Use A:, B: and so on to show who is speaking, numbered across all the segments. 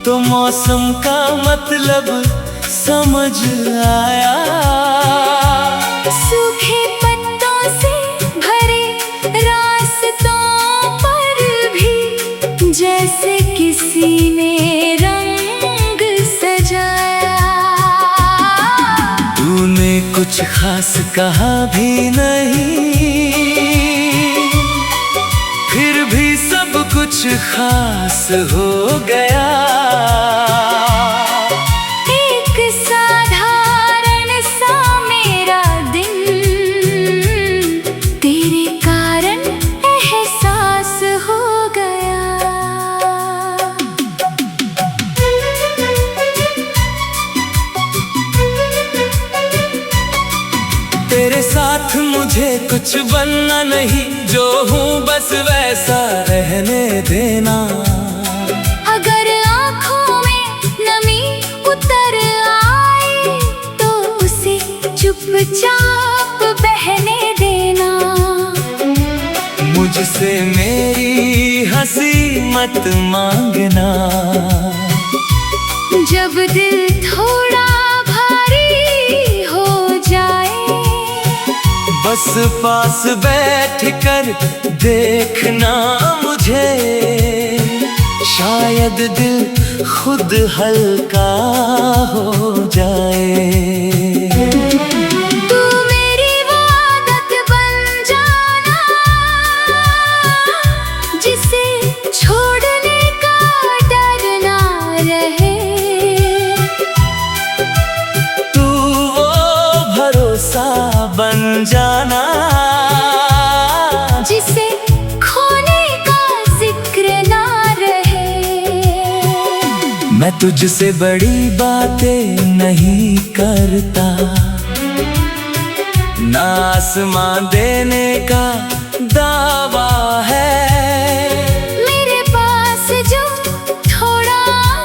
A: तो मौसम का मतलब समझ आया।
B: सूखे पत्तों से भरे रास्तों पर भी जैसे किसी ने रंग सजाया।
A: तूने कुछ खास कहा भी नहीं, फिर भी सब कुछ खास हो गया।
B: एक साधारण सा मेरा दिन तेरे कारण एहसास हो गया।
A: तेरे साथ मुझे कुछ बनना नहीं, जो हूँ बस वैसा रहने देना।
B: अगर आँखों में नमी उतर आए तो उसे चुपचाप बहने देना।
A: मुझसे मेरी हंसी मत मांगना।
B: जब दिल थोड़ा भारी हो जाए
A: बस पास बैठ कर देखना मुझे, शायद दिल खुद हल्का हो जाए।
B: तू मेरी वो आदत बन जाना जिसे छोड़ने का डर ना रहे।
A: तू वो भरोसा बन जाना
B: जिसे खोने का जिक्र ना रहे।
A: मैं तुझसे बड़ी बातें नहीं करता, ना आसमां देने का दावा है।
B: मेरे पास जो थोड़ा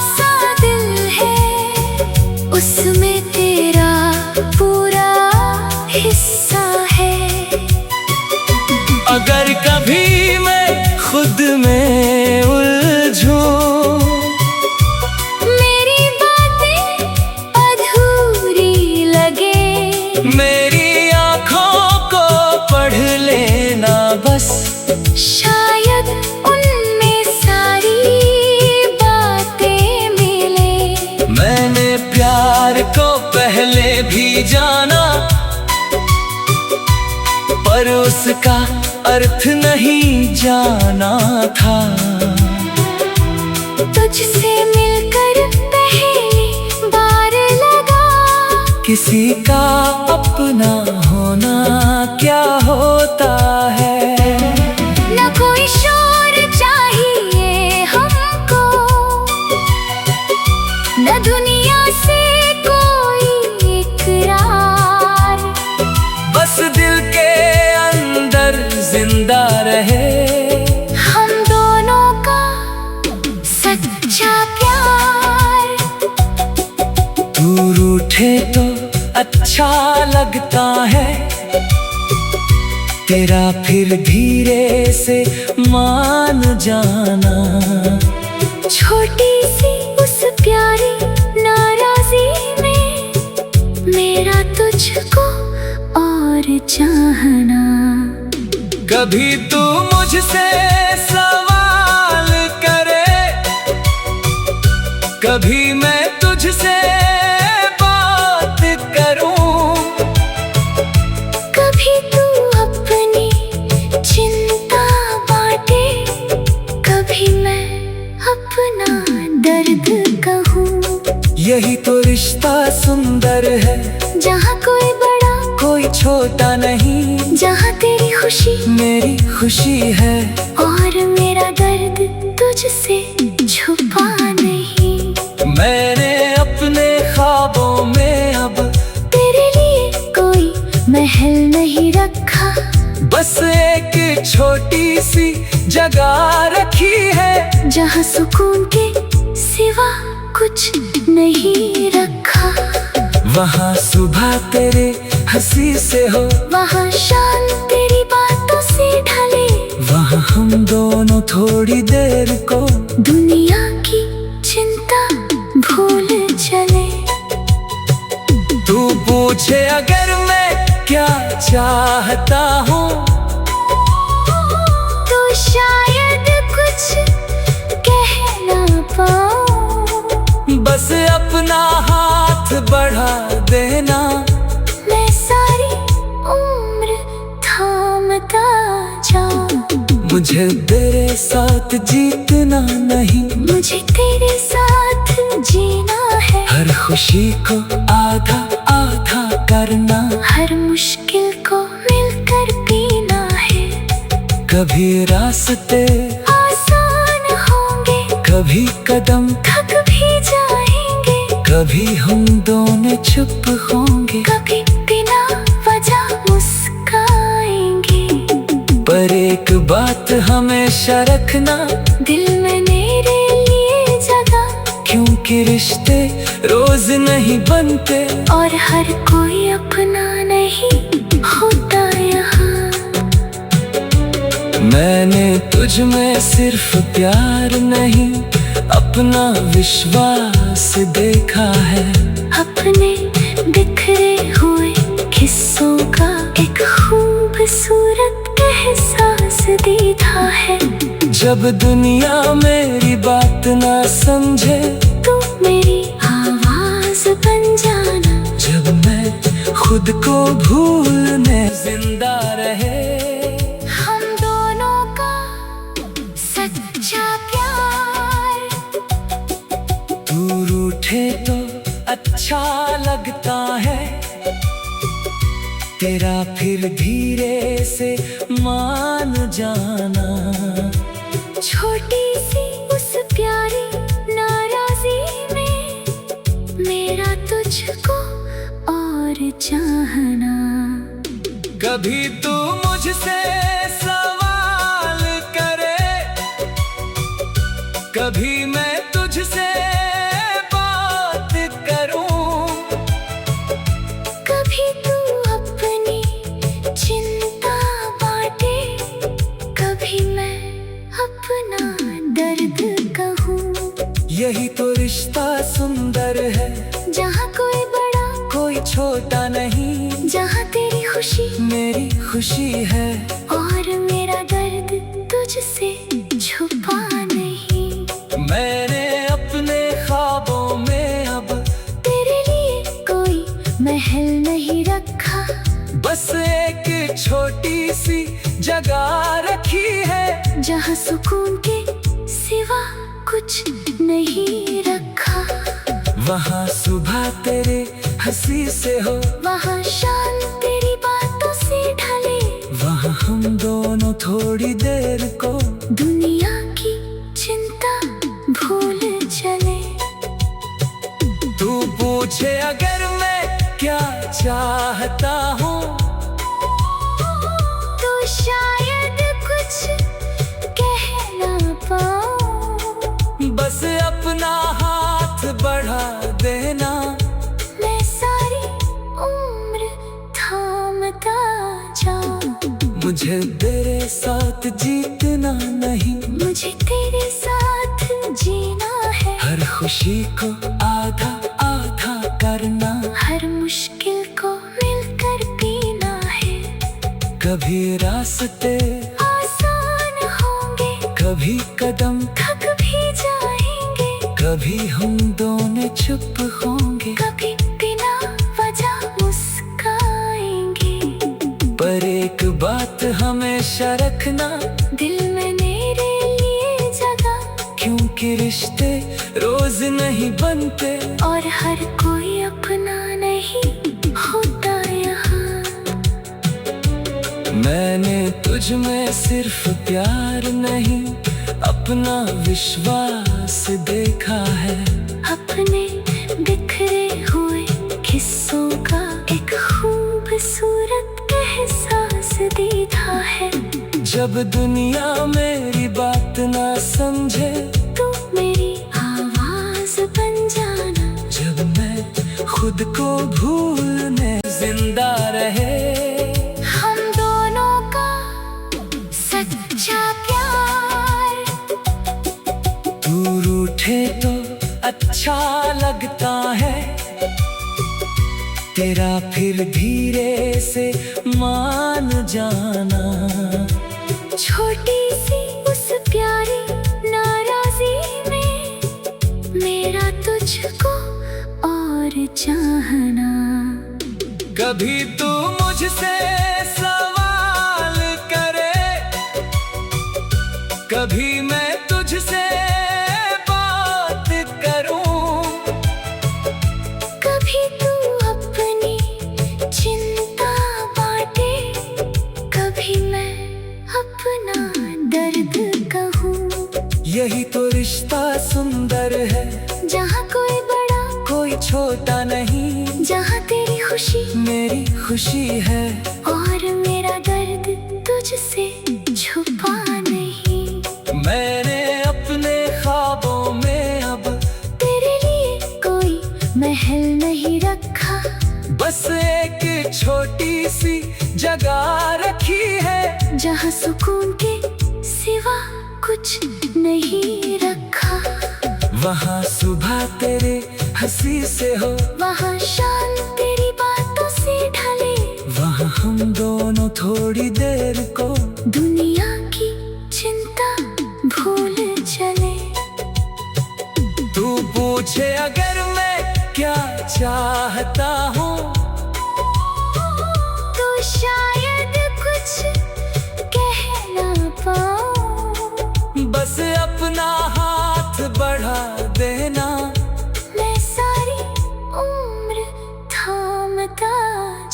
B: सा दिल है उसमें तेरा पूरा हिस्सा है।
A: अगर कभी मैं खुद में उलझूं,
B: मेरी बातें अधूरी लगे,
A: मेरी आँखों को पढ़ लेना बस।
B: शायद उनमें सारी बातें मिले।
A: मैंने प्यार को पहले भी जाना, पर उसका अर्थ नहीं जाना था।
B: तुझसे मिलकर पहली बार लगा
A: किसी का अपना होना क्या होता है।
B: न कोई शोर चाहिए हमको, न दुनिया से कोई इकरार।
A: बस दिल के अंदर जिंदा रहे
B: हम दोनों का सच्चा प्यार।
A: तू रूठे तो अच्छा लगता है, तेरा फिर धीरे से मान जाना।
B: छोटी सी उस प्यारी नाराजी में मेरा तुझको और चाहना।
A: कभी तू मुझसे सवाल करे, कभी मैं तुझसे बात करूं।
B: कभी तू अपनी चिंता बांटे, कभी मैं अपना दर्द कहूँ।
A: यही तो रिश्ता सुंदर है,
B: जहाँ कोई बड़ा
A: कोई छोटा नहीं।
B: जहाँ तेरी खुशी
A: मेरी खुशी है
B: और मेरा दर्द तुझसे छुपा नहीं।
A: मैंने अपने ख्वाबों में अब
B: तेरे लिए कोई महल नहीं रखा,
A: बस एक छोटी सी जगह रखी है,
B: जहाँ सुकून के सिवा कुछ नहीं रखा।
A: वहाँ सुबह तेरे हंसी से हो,
B: वहाँ शाम तेरी बातों से ढले,
A: वहाँ हम दोनों थोड़ी देर को
B: दुनिया की चिंता
A: पूछे अगर मैं क्या चाहता हूँ,
B: तो शायद कुछ कह ना पाऊँ।
A: बस अपना हाथ बढ़ा देना,
B: मैं सारी उम्र थामता जाऊं।
A: मुझे तेरे साथ जीतना नहीं,
B: मुझे तेरे साथ जीना है।
A: हर खुशी को आधा आधा करना,
B: हर मुश्किल को मिलकर पीना है।
A: कभी रास्ते
B: आसान होंगे,
A: कभी कदम
B: थक भी जाएंगे।
A: कभी हम दोनों चुप होंगे,
B: कभी बिना वजह मुस्काएंगे।
A: पर एक बात हमेशा रखना,
B: दिल में मेरे लिए जगह,
A: क्योंकि रिश्ते रोज नहीं बनते
B: और हर कोई अपना नहीं होता यहाँ।
A: मैंने तुझ में सिर्फ प्यार नहीं, अपना विश्वास देखा है।
B: अपने बिखरे हुए किस्सों का एक खूबसूरत एहसास देखा है।
A: जब दुनिया मेरी बात ना समझे,
B: तू मेरी आवाज बन जाना।
A: जब मैं खुद को भूलने जिंदा रहे,
B: हम दोनों का सच्चा प्यार।
A: तू रूठे तो अच्छा लगता है, तेरा फिर धीरे से मान जाना।
B: छोटी सी उस प्यारी नाराजी में मेरा तुझको और चाहना।
A: कभी तू मुझसे सवाल करे, कभी मैं तुझसे बात करूं।
B: कभी तू अपनी चिंता बांटे, कभी मैं अपना दर्द कहूँ।
A: यही तो रिश्ता सुंदर है,
B: जहाँ कोई बड़ा
A: कोई छोटा नहीं।
B: जहाँ तेरी खुशी
A: मेरी खुशी है,
B: और मेरा दर्द तुझसे छुपा नहीं।
A: मैंने अपने ख्वाबों में अब
B: तेरे लिए कोई महल नहीं रखा,
A: बस एक छोटी सी जगह रखी है।
B: जहाँ सुकून के सिवा कुछ नहीं रखा।
A: वहाँ सुबह तेरे हंसी से हो,
B: वहाँ शाम तेरी बातों से ढले।
A: वहाँ हम दोनों थोड़ी देर को
B: दुनिया की चिंता भूल चले।
A: तू पूछे अगर मैं क्या चाहता हूँ,
B: तो शायद कुछ कह ना पाऊँ।
A: बस अपना हाथ बढ़ा देना,
B: मैं सारी उम्र थामता जाऊं।
A: मुझे तेरे साथ जीतना नहीं,
B: मुझे तेरे साथ जीना है।
A: हर खुशी को आधा आधा करना,
B: हर मुश्किल को मिलकर पीना है।
A: कभी रास्ते
B: आसान होंगे,
A: कभी कदम
B: थक भी जाएंगे।
A: कभी हम दोनों चुप होंगे,
B: कभी बिना वजह मुस्काएंगे।
A: पर एक बात हमेशा रखना,
B: दिल में मेरे लिए जगह,
A: क्योंकि रिश्ते रोज नहीं बनते
B: और हर कोई अपना नहीं होता यहाँ।
A: मैंने तुझ में सिर्फ प्यार नहीं, अपना विश्वास देखा है।
B: अपने बिखरे हुए किस्सों का एक खूबसूरत एहसास देखा है।
A: जब दुनिया मेरी बात ना समझे,
B: तू मेरी आवाज बन जाना।
A: जब मैं खुद को भूलने जिंदा रहे,
B: हम दोनों का सच्चा प्यार।
A: तू रूठे तो अच्छा लगता है, तेरा फिर धीरे से मान जाना।
B: छोटी सी उस प्यारी नाराजी में मेरा तुझको और चाहना।
A: कभी तू मुझसे सवाल करे, कभी मैं तुझसे बात करूं,
B: कभी तू अपनी चिंता बांटे, कभी मैं अपना दर्द कहूँ।
A: यही तो रिश्ता सुंदर है,
B: जहाँ कोई बड़ा
A: कोई छोटा नहीं,
B: जहाँ तेरी खुशी
A: मेरी खुशी है
B: और मेरा दर्द तुझसे छुपा नहीं।
A: मैंने अपने ख्वाबों में अब
B: तेरे लिए कोई महल नहीं रखा,
A: बस एक छोटी सी जगह रखी है,
B: जहाँ सुकून के सिवा कुछ नहीं रखा।
A: वहाँ सुबह तेरे हंसी से हो,
B: वहाँ शाम तेरी बातों से ढले,
A: वहाँ हम दोनों थोड़ी देर को
B: दुनिया की चिंता भूल चले।
A: तू पूछे अगर मैं क्या चाहता हूँ,
B: तो शायद कुछ कह ना पाऊँ,
A: बस अपना हाथ बढ़ा देना।
B: मैं सारी उम्र थामता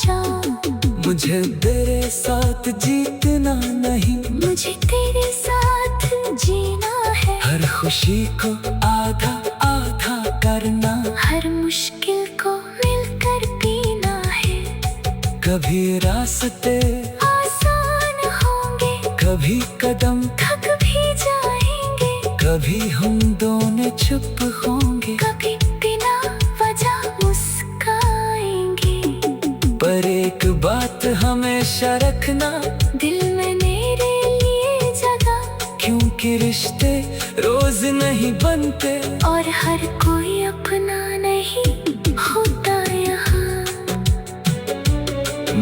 B: जाऊं।
A: मुझे तेरे साथ जीतना नहीं,
B: मुझे तेरे साथ जीना है,
A: हर खुशी को आधा आधा करना,
B: हर मुश्किल को मिलकर पीना है।
A: कभी रास्ते
B: आसान होंगे,
A: कभी कदम
B: थक भी जाएंगे,
A: कभी हम दोनों चुप होंगे,
B: कभी बिना वजह मुस्काएंगे।
A: पर एक बात हमेशा रखना,
B: दिल में मेरे लिए जगह,
A: क्योंकि रिश्ते रोज नहीं बनते,
B: और हर कोई अपना नहीं होता यहाँ।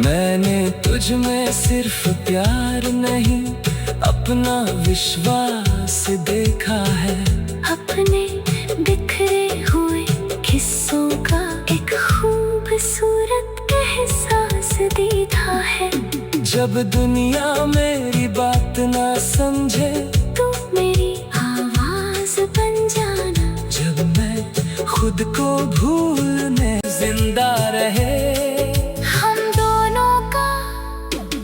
A: मैंने तुझ में सिर्फ प्यार नहीं, अपना विश्वास देखा है,
B: अपने बिखरे हुए किस्सों का एक खूबसूरत एहसास दीदा है।
A: जब दुनिया मेरी बात ना समझे,
B: तू मेरी आवाज बन जाना,
A: जब मैं खुद को भूलने जिंदा रहे,
B: हम दोनों का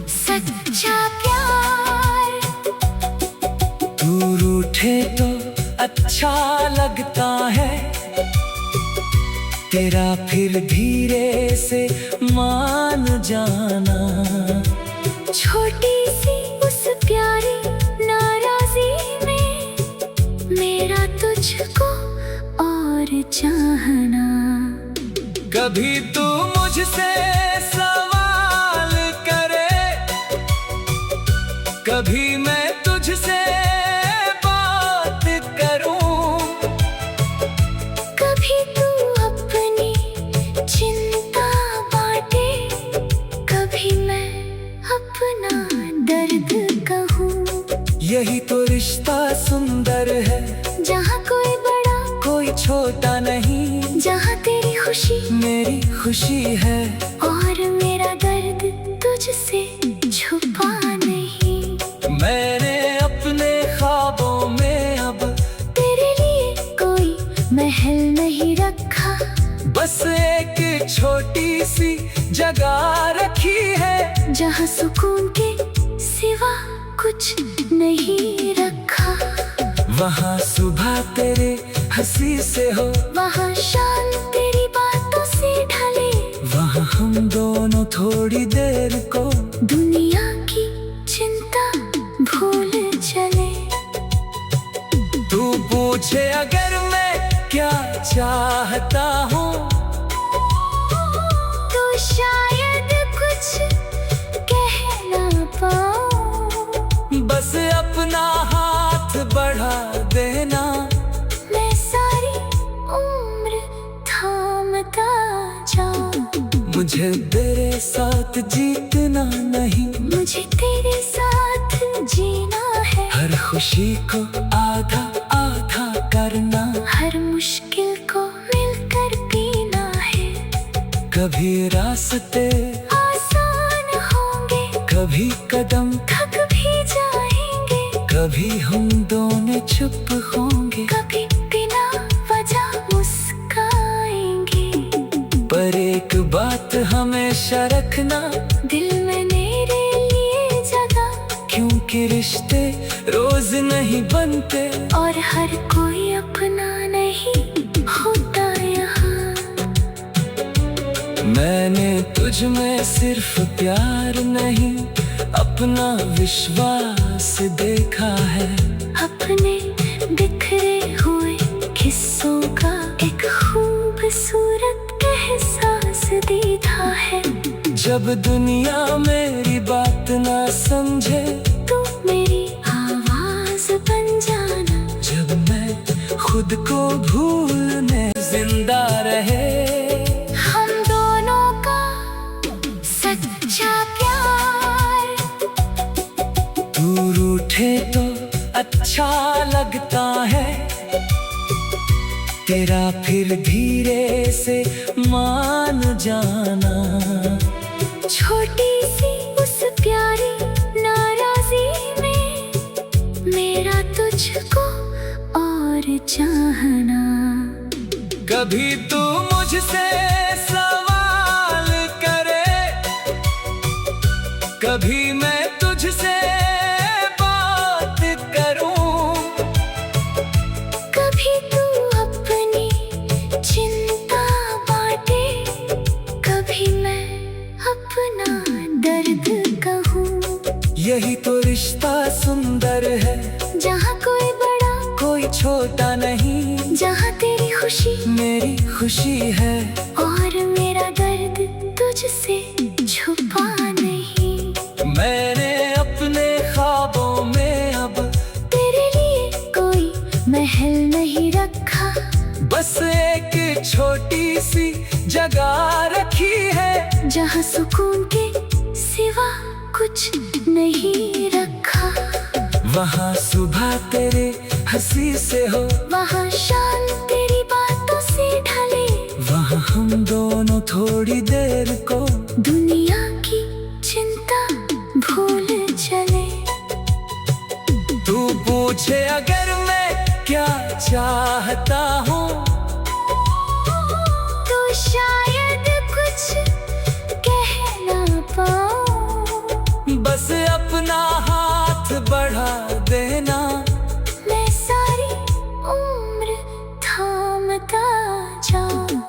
B: सच्चा प्यार।
A: तू रूठे तो अच्छा लगता है, तेरा फिर धीरे से मान जाना।
B: छोटी सी उस प्यारी नाराजी में मेरा तुझको और चाहना।
A: कभी तू मुझसे सवाल करे, कभी मैं तुझसे बात करूं,
B: कभी तू अपनी चिंता बांटे, कभी मैं अपना दर्द कहूँ।
A: यही तो रिश्ता सुंदर है,
B: जहाँ कोई बड़ा
A: कोई छोटा नहीं,
B: जहाँ तेरी खुशी
A: मेरी खुशी है
B: और मेरा दर्द तुझसे छुपा नहीं।
A: मैंने अपने ख्वाबों में अब
B: तेरे लिए कोई महल नहीं रखा,
A: बस एक छोटी सी जगह रखी है,
B: जहाँ सुकून के सिवा कुछ नहीं रखा।
A: वहाँ सुबह तेरे हंसी से हो,
B: वहाँ शाम तेरी बातों से ढले,
A: वहाँ हम दोनों थोड़ी देर को
B: दुनिया की चिंता भूल चले।
A: तू पूछे अगर मैं क्या चाहता हूँ,
B: तो शायद कुछ कह ना पाऊँ,
A: बस अपना हाथ बढ़ा देना।
B: मैं सारी उम्र थामता जाऊं।
A: मुझे तेरे साथ जीतना नहीं,
B: मुझे तेरे साथ जीना है।
A: हर खुशी को आधा आधा करना,
B: हर मुश्किल को मिलकर पीना है।
A: कभी रास्ते
B: आसान होंगे,
A: कभी कदम
B: थक भी जाएंगे,
A: कभी हम दोनों चुप होंगे,
B: कभी बिना वजह मुस्काएंगे।
A: पर एक बात हमेशा रखना,
B: दिल में मेरे लिए जगह,
A: क्योंकि रिश्ते रोज नहीं बनते
B: और हर कोई अपना नहीं होता यहाँ।
A: मैंने तुझ में सिर्फ प्यार नहीं, अपना विश्वास देखा है।
B: अपने बिखरे हुए किस्सों का एक खूबसूरत एहसास दीदा है।
A: जब दुनिया मेरी बात ना समझे,
B: तू मेरी आवाज बन जाना।
A: जब मैं खुद को भूलने जिंदा रहे,
B: हम दोनों का सच्चा प्यार।
A: तू रूठे तो अच्छा लगता है, तेरा फिर धीरे से मान जाना।
B: छोटी सी उस प्यारी नाराजी में मेरा तुझको और चाहना।
A: कभी तू मुझसे सवाल करे, कभी मैं तुझसे बात करूं,
B: कभी तू अपनी चिंता बांटे, कभी मैं अपना दर्द कहूँ।
A: यही तो रिश्ता सुंदर है,
B: जहाँ कोई बड़ा
A: कोई छोटा नहीं,
B: जहाँ तेरी खुशी
A: मेरी खुशी है
B: और मेरा दर्द तुझसे छुपा नहीं।
A: मैंने अपने ख्वाबों में अब
B: तेरे लिए कोई महल नहीं रखा,
A: बस एक छोटी सी जगह रखी है,
B: जहाँ सुकून के सिवा कुछ नहीं रखा।
A: वहाँ सुबह तेरे हंसी से हो,
B: वहाँ शाम तेरी बातों से ढले,
A: वहाँ हम दोनों थोड़ी देर को
B: दुनिया की चिंता भूल चले।
A: तू पूछे अगर मैं क्या चाहता हूँ,
B: तो शायद कुछ कह ना पाऊँ।
A: बस अपना हाथ बढ़ा देना,
B: मैं सारी उम्र थामता जाऊं।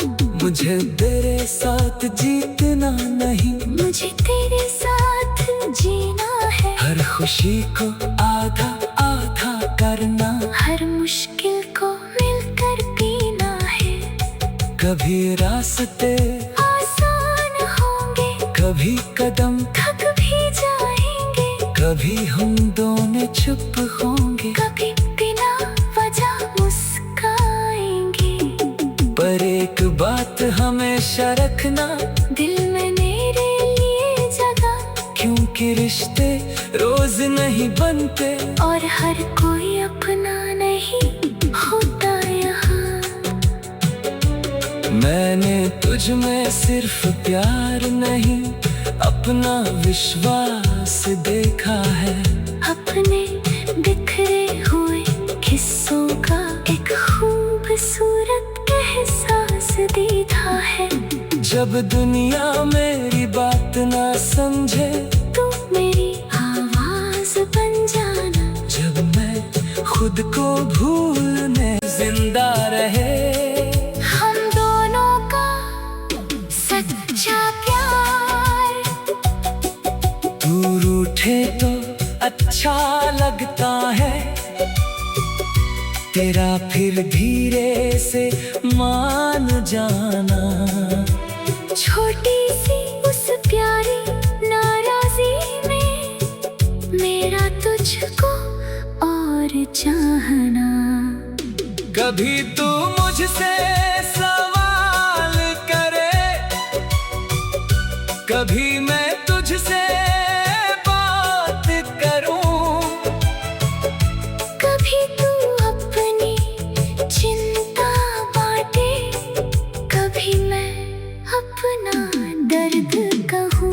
A: मुझे तेरे साथ जीतना नहीं,
B: मुझे तेरे साथ जीना है।
A: हर खुशी को आधा आधा करना,
B: हर मुश्किल को मिलकर पीना है।
A: कभी रास्ते
B: आसान होंगे,
A: कभी कदम
B: थक भी जाएंगे,
A: कभी हम दोनों चुप होंगे,
B: कभी बिना वजह मुस्काएंगे।
A: पर एक बात हमेशा रखना,
B: दिल में मेरे लिए जगह,
A: क्योंकि रिश्ते रोज नहीं बनते
B: और हर कोई अपना नहीं होता यहाँ।
A: मैंने तुझ में सिर्फ प्यार नहीं, अपना विश्वास देखा है।
B: अपने बिखरे हुए किस्सों का एक खूबसूरत एहसास दीदा है।
A: जब दुनिया मेरी बात ना समझे,
B: तू मेरी आवाज बन जाना।
A: जब मैं खुद को भूलने जिंदा रहे,
B: हम दोनों का सच्चा प्यार।
A: तू रूठे तो अच्छा लगता है, तेरा फिर धीरे से मान जाना।
B: छोटी सी उस प्यारी नाराजी में मेरा तुझको और चाहना।
A: कभी तू मुझसे सवाल करे, कभी मैं तुझसे बात करूं,
B: कभी तू अपनी चिंता बांटे, कभी मैं अपना दर्द कहूँ।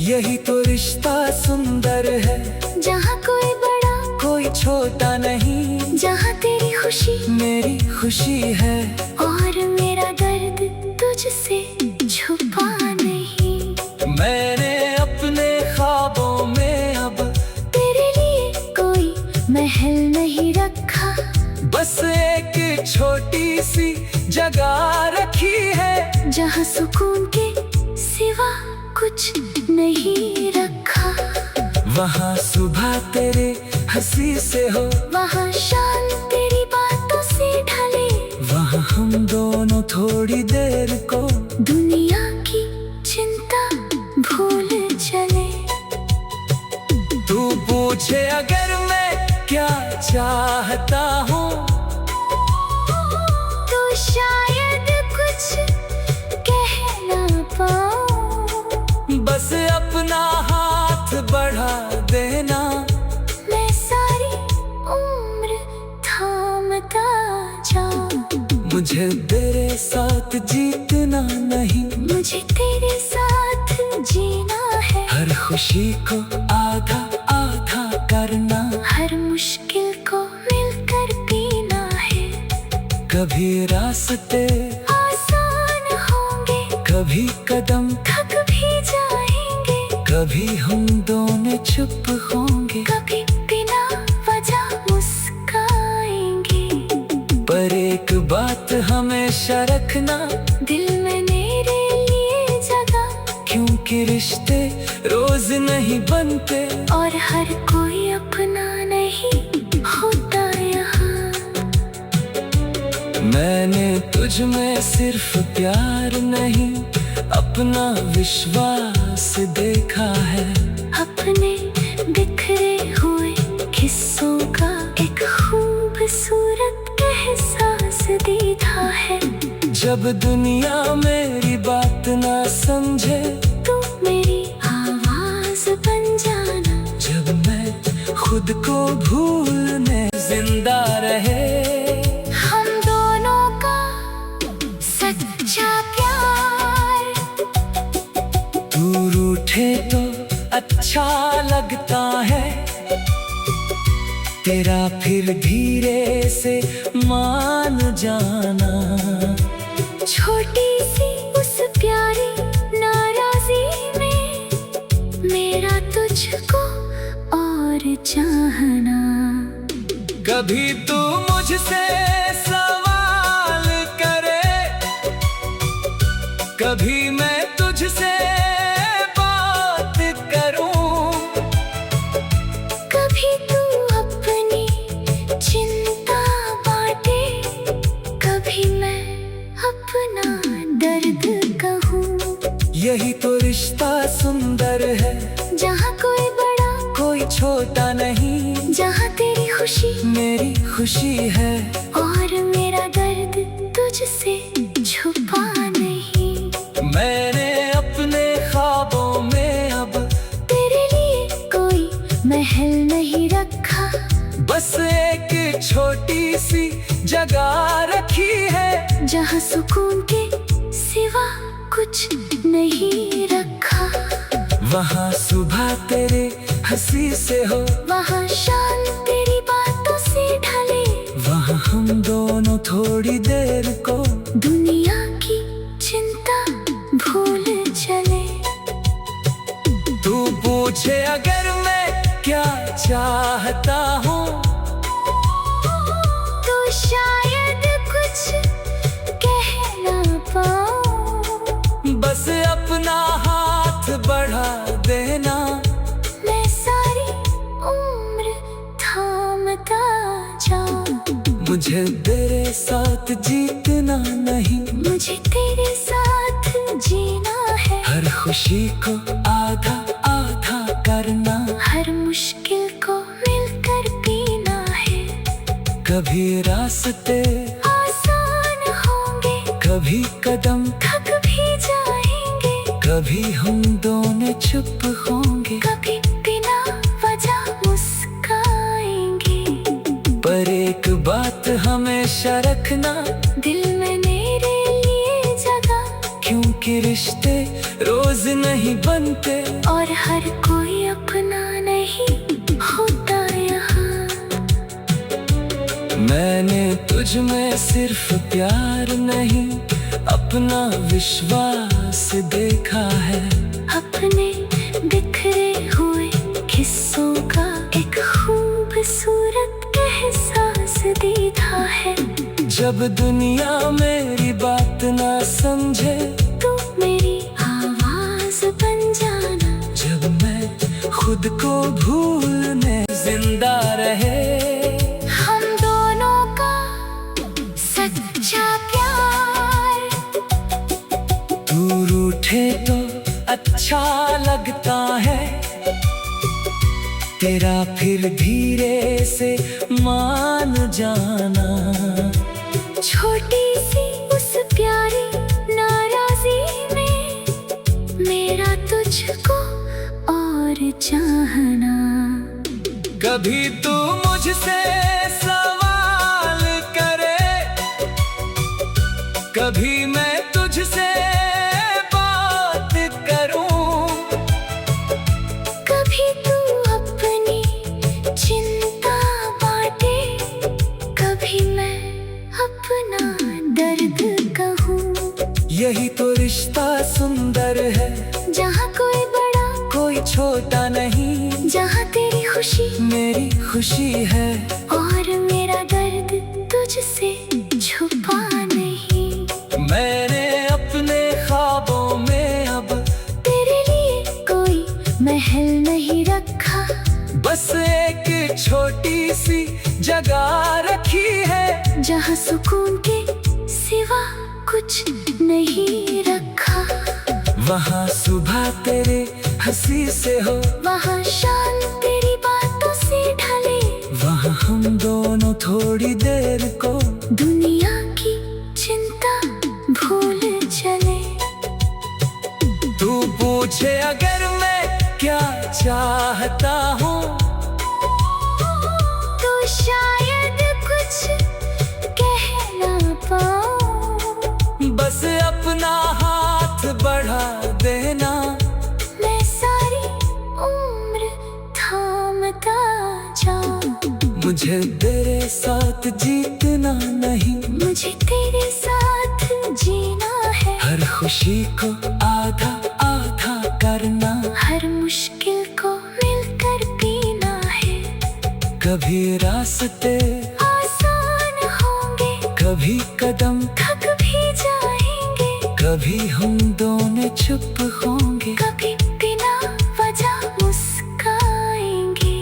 A: यही तो रिश्ता सुंदर है,
B: जहाँ कोई बड़ा
A: कोई छोटा नहीं,
B: जहाँ तेरी खुशी
A: मेरी खुशी है,
B: और मेरा दर्द तुझसे छुपा नहीं।
A: मैंने अपने ख्वाबों में अब
B: तेरे लिए कोई महल नहीं रखा,
A: बस एक छोटी सी जगह रखी है,
B: जहाँ सुकून के सिवा कुछ नहीं रखा।
A: वहाँ सुबह तेरे हंसी से हो,
B: वहाँ शाम तेरी बातों से ढले,
A: वहाँ हम दोनों थोड़ी देर को
B: दुनिया की चिंता भूल चले।
A: तू पूछे अगर मैं क्या चाहता हूँ,
B: तो शायद कुछ कह ना पाऊँ,
A: बस अपना हाथ बढ़ा देना,
B: मैं सारी उम्र थामता जाऊँ।
A: मुझे तेरे साथ जीतना नहीं,
B: मुझे तेरे साथ जीना है,
A: हर खुशी को आधा आधा करना,
B: हर मुश्किल को मिलकर पीना है।
A: कभी रास्ते
B: आसान होंगे,
A: कभी कदम
B: थक भी जाएंगे,
A: कभी हम दोनों चुप होंगे,
B: कभी बिना वजह मुस्काएंगे।
A: पर एक बात हमेशा रखना,
B: दिल में मेरे लिए जगह,
A: क्योंकि रिश्ते रोज नहीं बनते,
B: और हर कोई अपना नहीं होता यहाँ।
A: मैंने तुझ में सिर्फ प्यार नहीं, अपना विश्वास देखा है,
B: अपने बिखरे हुए किस्सों का एक खूबसूरत एहसास देखा है।
A: जब दुनिया मेरी बात ना समझे,
B: तू मेरी आवाज बन जाना,
A: जब मैं खुद को भूलने जिंदा रहे,
B: हम दोनों का सच्चा प्यार।
A: तू रूठे तो अच्छा लगता है, तेरा फिर धीरे से मान जाना,
B: छोटी सी उस प्यारी नाराजी में मेरा तुझको और चाहना।
A: कभी तू मुझसे सवाल करे, कभी मैं तुझसे बात करूं,
B: कभी तू अपनी चिंता बांटे, कभी मैं अपना दर्द कहूँ।
A: यही तो रिश्ता सुंदर है,
B: जहाँ कोई बड़ा
A: कोई छोटा नहीं,
B: जहाँ तेरी खुशी
A: मेरी खुशी है,
B: और मेरा दर्द तुझसे छुपा नहीं।
A: मैंने अपने ख्वाबों में अब
B: तेरे लिए कोई महल नहीं रखा,
A: बस एक छोटी सी जगह रखी है,
B: जहाँ सुकून के सिवा कुछ नहीं रखा।
A: वहाँ सुबह तेरे हंसी से हो,
B: वहाँ शाम तेरी बातों से ढले,
A: वहाँ हम दोनों थोड़ी देर को
B: दुनिया की चिंता भूल चले।
A: तू पूछे अगर मैं क्या चाहता हूँ,
B: तो शायद कुछ कह ना पाऊँ,
A: बस अपना हाथ बढ़ा देना,
B: मैं सारी उम्र थामता जाऊँ।
A: मुझे तेरे साथ जीतना नहीं,
B: मुझे तेरे साथ जीना है,
A: हर खुशी को आधा आधा करना,
B: हर मुश्किल को मिलकर पीना है।
A: कभी रास्ते
B: आसान होंगे,
A: कभी कदम
B: थक भी जाएंगे,
A: कभी हम दोनों चुप होंगे,
B: कभी बिना वजह मुस्काएंगे।
A: पर एक बात हमेशा रखना,
B: दिल में मेरे लिए जगह,
A: क्योंकि रिश्ते रोज नहीं बनते
B: और हर कोई अपना नहीं होता यहाँ।
A: मैंने तुझ में सिर्फ प्यार नहीं, अपना विश्वास देखा है।
B: अपने बिखरे हुए किस्सों का एक खूबसूरत एहसास देखा है।
A: जब दुनिया मेरी बात ना समझे,
B: तू मेरी आवाज बन जाना।
A: जब मैं खुद को भूलने जिंदा रहे,
B: हम दोनों का सच्चा प्यार।
A: तू रूठे तो अच्छा लगता है, तेरा फिर धीरे से मान जाना।
B: छोटी सी उस प्यारी नाराजी में मेरा तुझको और चाहना।
A: कभी तू मुझसे सवाल करे, कभी मैं तुझसे बात करूं।
B: कभी तू अपनी चिंता बांटे, कभी मैं अपना दर्द कहूँ।
A: यही तो रिश्ता सुंदर है,
B: जहाँ कोई बड़ा
A: कोई छोटा नहीं।
B: जहाँ तेरी खुशी
A: मेरी खुशी है,
B: और मेरा दर्द तुझसे छुपा नहीं।
A: मैंने अपने ख्वाबों में अब
B: तेरे लिए कोई महल नहीं रखा,
A: बस एक छोटी सी जगह रखी है।
B: जहाँ सुकून के सिवा कुछ नहीं रखा।
A: वहाँ सुबह तेरे हंसी से हो,
B: वहाँ शाम तेरी बातों से ढले।
A: वहाँ हम दोनों थोड़ी देर को
B: दुनिया की चिंता भूल चले।
A: तू पूछे अगर मैं क्या चाहता हूँ,
B: तो शायद कुछ कह ना पाऊँ।
A: बस अपना हाथ बढ़ा देना।
B: मैं सारी उम्र थामता जाऊं।
A: मुझे तेरे साथ जीतना नहीं,
B: मुझे तेरे साथ जीना है।
A: हर खुशी को आधा आधा करना,
B: हर मुश्किल को मिलकर पीना है।
A: कभी रास्ते
B: आसान होंगे,
A: कभी कदम
B: थक भी जाएंगे।
A: कभी हम दोनों चुप होंगे,
B: कभी बिना वजह मुस्काएंगे।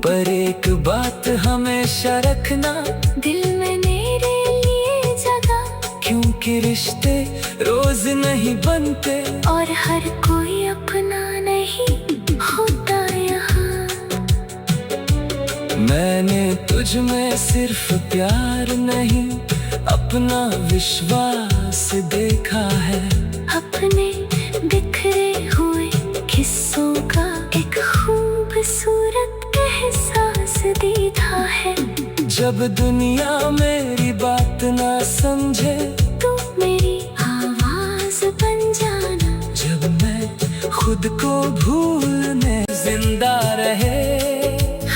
A: पर एक बात हमेशा रखना,
B: दिल में मेरे लिए जगह,
A: क्योंकि रिश्ते रोज नहीं बनते
B: और हर कोई अपना नहीं होता यहाँ।
A: मैंने तुझ में सिर्फ प्यार नहीं, अपना विश्वास देखा है।
B: अपने बिखरे हुए किस्सों का एक खूबसूरत एहसास देखा है।
A: जब दुनिया मेरी बात ना समझे,
B: तू मेरी आवाज बन जाना।
A: जब मैं खुद को भूलने जिंदा रहे,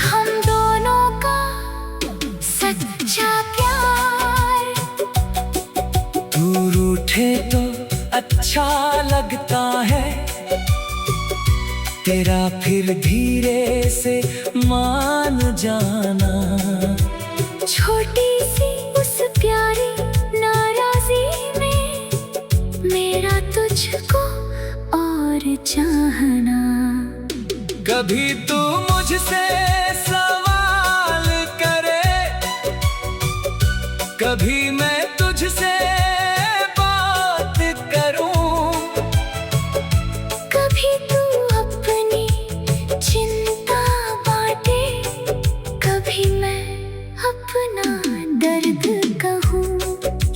B: हम दोनों का सच्चा प्यार।
A: तू रूठे तो अच्छा लगता है, तेरा फिर धीरे से मान जाना।
B: छोटी सी उस प्यारी नाराजी में मेरा तुझको और चाहना।
A: कभी तू मुझसे सवाल करे, कभी मैं तुझसे बात करूं।
B: कभी तू अपनी चिंता बांटे, कभी मैं अपना दर्द कहूँ।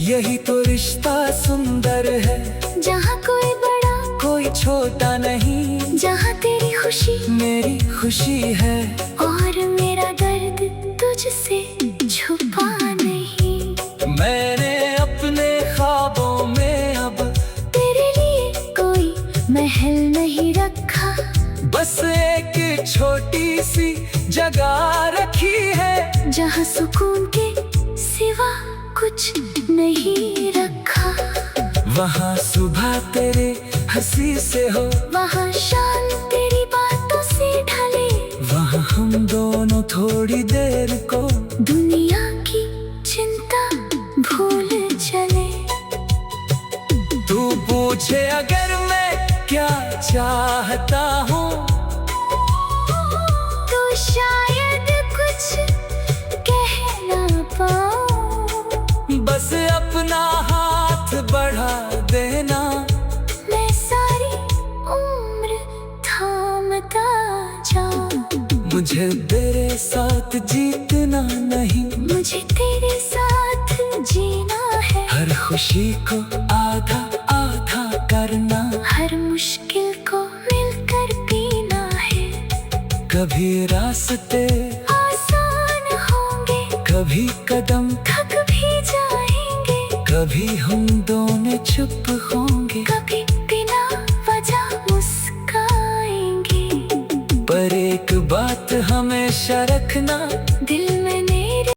A: यही तो रिश्ता सुंदर है,
B: जहाँ कोई बड़ा
A: कोई छोटा नहीं,
B: जहाँ तेरी खुशी
A: मेरी खुशी है,
B: और मेरा दर्द तुझसे छुपा नहीं।
A: मैंने अपने ख्वाबों में अब
B: तेरे लिए कोई महल नहीं रखा,
A: बस एक छोटी सी जगह रखी है,
B: जहाँ सुकून के सिवा कुछ नहीं रखा।
A: वहाँ सुबह तेरे हंसी से हो,
B: वहाँ शाम तेरी बातों से ढले,
A: वहाँ हम दोनों थोड़ी देर को
B: दुनिया की चिंता भूल चले।
A: तू पूछे अगर मैं क्या चाहता हूँ,
B: तो शायद कुछ कह ना पाऊँ,
A: बस अपना हाथ बढ़ा देना,
B: मैं सारी उम्र थामता जाऊं।
A: मुझे तेरे साथ जीतना नहीं,
B: मुझे तेरे साथ जीना है,
A: हर खुशी को आधा आधा करना,
B: हर मुश्किल को मिलकर पीना है।
A: कभी रास्ते
B: आसान होंगे,
A: कभी कदम
B: थक भी जाएंगे,
A: कभी हम दोनों चुप होंगे,
B: कभी बिना वजह मुस्काएंगे।
A: पर एक बात हमेशा रखना,